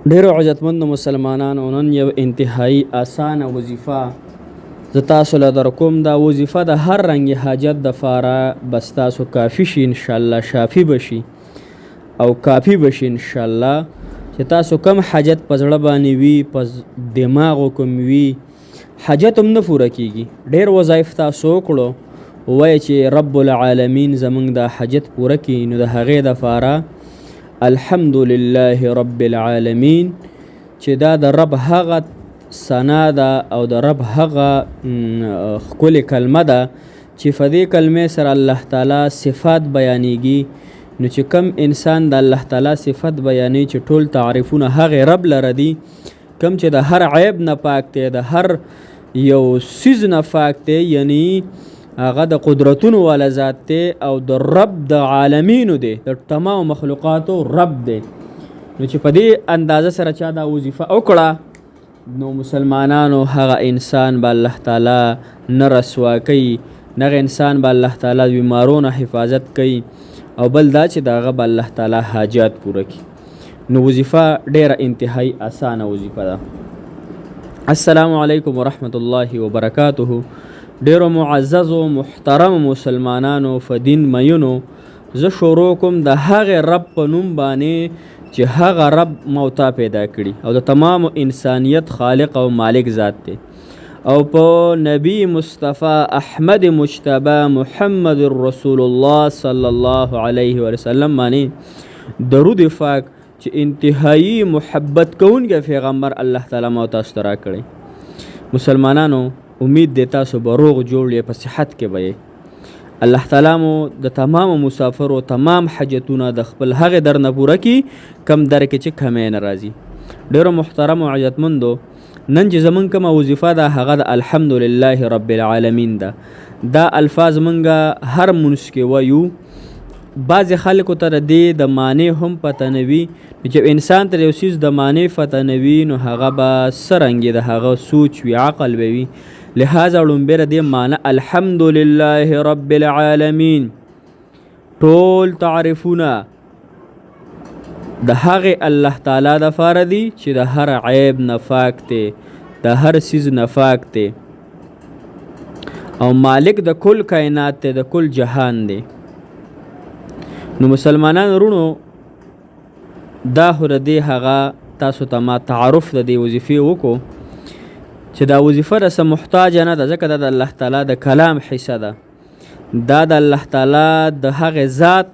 ډیرو عزتمندو مسلمانانو، نن یو انتهایی اسانه وظیفه زه تاسو له در کوم. دا وظیفه د هر رنګ حاجت د فاره بس تاسو کافي شي، انشاءالله شافي بشي او کافي بشي انشاءالله. چې تاسو کم حاجت په زړه باندې وي، په دماغو کوم وي، حاجت هم نه پوره کیږي. ډیر وظایف تاسو وکړو، وایي چې رب العالمین زمونږ د حاجت پوره کړي، نو د هغې دپاره الحمدلله رب العالمین چې دا د رب هغه ثنا ده او د رب هغه ښکلې کلمه ده چې په دې کلمې سره الله تعالی صفات بیانېږي. نو چې کم انسان د الله تعالی صفت بیانوي چې ټول تعریفونه هغې رب لره دي، کم چې د هر عیب نه پاک دی، د هر یو سیز نه پاک دی، یعنی هغه د قدرتونو والا ذات دی او د رب د عالمینو دی، د تمام مخلوقاتو رب دی. نو چې په دې اندازه سره چا دا وظیفه وکړه، نو مسلمانانو هغه انسان به الله تعالی نه رسوا کوي، نغه انسان به الله تعالی د بیمارونو حفاظت کوي، او بل دا چې د هغه به الله تعالی حاجات پوره کړي. نو وظیفه ډیره انتهایی اسانه وظیفه ده. السلام علیکم ورحمت الله وبرکاته. ډیرو معززو محترم مسلمانانو په دین مینو، زه شروع کوم د هغې رب په نوم باندې چې هغه رب موتا پیدا کړي او د تمام انسانیت خالق او مالک ذات دی، او په نبی مصطفی احمد مجتبی محمد رسول الله صلی الله علیه وسلم باندې درود پاک چې انتهایی محبت کوونکی پیغمبر الله تعالی موتا سترا کړي. مسلمانانو امید دی تاسو به روغ جوړ یې، په صحت کې به یې. الله تعالی مو د تمام مسافرو تمام حاجتونه د خپل هغې در نه پوره کړي کم در کې چې کمی نه راځي. ډیرو محترم او عزتمندو، نن چې زمونږ کومه وظیفه ده هغه د الحمدلله رب العالمین ده. دا الفاظ مونږه هر مونځ کې وایو. بعضې خلکو ته د دې د معنی هم پته نه وي، چې انسان ته یو څیز د معنی پته نه وي نو هغه به څه رنګ د هغه سوچ وي، عقل به وي. لہذا لومبی د دې معنی الحمدلله رب العالمین، ټول تعریفونه د هغې الله تعالی دپاره دي چې د هر عیب نه پاک دی، د هر څیز نه پاک دی، او مالک د کل کائنات دی، د کل جهان دی. نو مسلمانان ورونو، دا خو د دې هغه تاسو ته ما تعارف د دې وظیفې وکړو چې دا وظیفه رسه محتاجه نه ده، ځکه دا د الله تعالی د کلام حصه ده، دا د الله تعالی د هغې ذات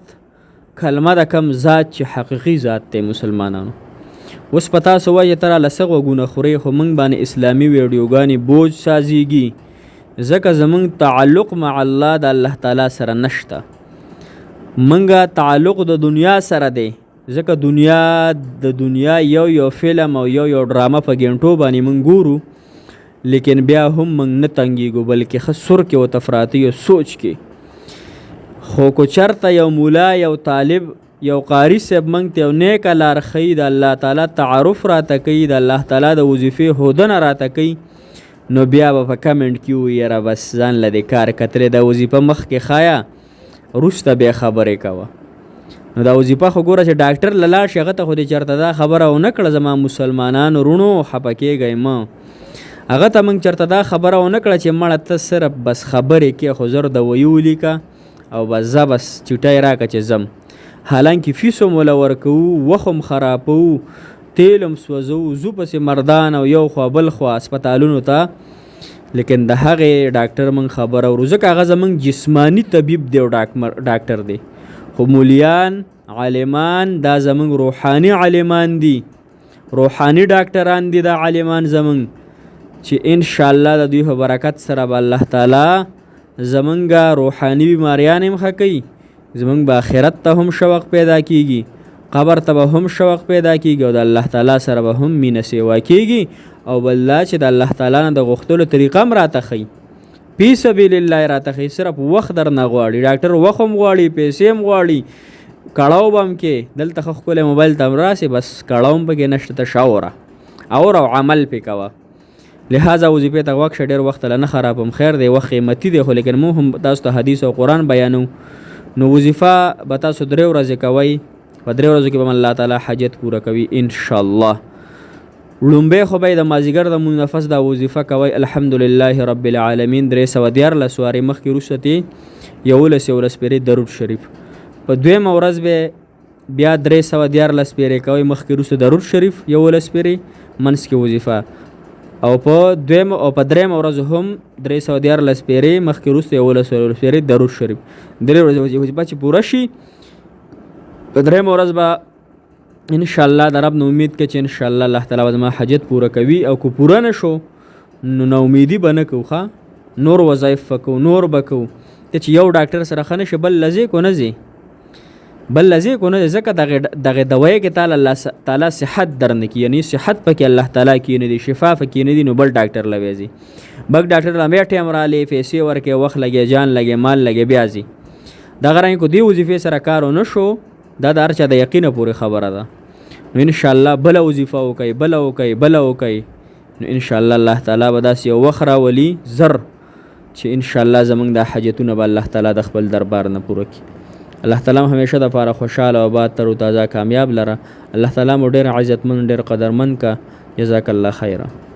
کلمه ده، کم ذات چې حقیقي ذات دی. مسلمانانو اوس په تاسو وایي ته راله څه غوږونه خورئ، خو موږ باندې اسلامي ویډیوګانې بوج سازیږي، ځکه زموږ تعلق مع الله د الله تعالی سره نشته. موږ تعلق د دنیا سره دی، ځکه د دنیا یو فلم او یو ډرامه په ګنټو باندې موږ ګورو، لیکن بیا هم موږ نه تنګیږو، بلکې ښه سر کې ورته افراطي او سوچ کې. خو که چېرته یو مولا، یو طالب، یو قاري صاحب موږ ته یو نیکه لار ښیي، د الله تعالی تعارف راته کوي، د الله تعالی د وظیفې ښودنه راته کوي، نو بیا به په کمنټ کې ووایي یاره بس ځان له دې کار کترې، دا وظیفه مخکې ښایه، وروسته بیا خبرې کوه. نو دا وظیفه خو ګوره چې ډاکټر له لاړ شي، هغه ته خو دې چېرته دا خبره ونه کړه زما مسلمانانو ورونو خفه کېږئ مه، هغه ته موږ چېرته دا خبره ونه کړه چې مړه ته صرف بس خبرې کې خو زر دوایي ولیکه او بس ځه بس چټۍ راکړه چې ځم. حالانکه فیس هم وله ورکوو، وخت هم خرابوو، تیل هم سوځوو، ځو پسې مردان او یو خوا بل خوا اسپتالونو ته، لیکن د هغې ډاکټر موږ خبره ورو، ځکه هغه زموږ جسماني طبیب دی او ډاکټر دی. خو مولیان عالمان دا زموږ روحاني عالمان دي، روحاني ډاکټران دي دا عالمان زموږ، چې انشاءالله د دوی په برکت سره به الله تعالی زمونږ روحاني بیماریان هم ښه کوي، زمونږ به آخرت ته هم شوق پیدا کیږي، قبر ته به هم شوق پیدا کیږي، او د الله تعالی سره به هم مینه سیوا کیږي. او بل دا چې د الله تعالی نه د غوښتلو طریقه هم راته ښیي، فی سبیل الله راته ښیي. صرف وخت در نه غواړي، ډاکټر وخت هم غواړي، پیسې هم غواړي، کړاو به هم کې دلته ښه ښکلی موبایل ته هم راسې، بس کړاو هم پکې نشته، ته ښه اوره او عمل پې کوه. لہذا وظیفې ته غوږ شه، ډېر وخت له نه خرابم، خیر دی وخت قیمتي دی، خو لیکن مو هم تاسو ته حدیث او قرآن بیانو. نو وظیفه به تاسو 3 ورځې کوئ، په 3 ورځو کې به الله تعالی حاجت پوره کوي انشاءالله. لومبه خو به د مازیګر د منفس دا وظیفه کوي الحمدلله رب العالمین 314 سواری مخکې وروسته 11 پیری درود شریف. په دویمه ورځ به بیا 314 پیری کوي مخکې وروسته درود شریف 11 پیری منځ کې وظیفه. او په دویمه او په دریمه ورځ هم 314 پیری مخکې وروسته 11 پیری درود شریف. درې ورځې وظیفه چې پوره شي په دریمه ورځ به ان شاء الله د رب نو امید کې چې ان شاء الله الله تعالی زما حاجت پوره کوي. او کو پوره نشو نو امیدي بنه کوخه نور وظایف وکړو نور بکو ته چې یو ډاکټر سره خنه شي بل لزی کو نه زی ځکه دغه دوايي کې تعالی صحت درنه کی یعنی صحت پکې الله تعالی کې نه دي شفا پکې نه دي نو بل ډاکټر لويزي بل ډاکټر لمه ټیم را لې پیسې ورکه وخت لګي جان لګي مال لګي بیا زی دغه رنګ کو دی وظیفه سره کار نه شو دا د ارچا د یقین پورې خبره ده. نو ان شاء الله بل وظیفه وکي بل وکي نو ان شاء الله الله تعالی به داسې وخره ولي زر چې ان شاء الله زمونږ د حاجتونه به الله تعالی د خپل دربار نه پوره کړي. الله تعالی همیشه د پاره خوشاله او آباد تر او تازه کامیاب لره. الله تعالی مو ډیر عزتمن ډیر قدرمن کا. جزاک الله خیره.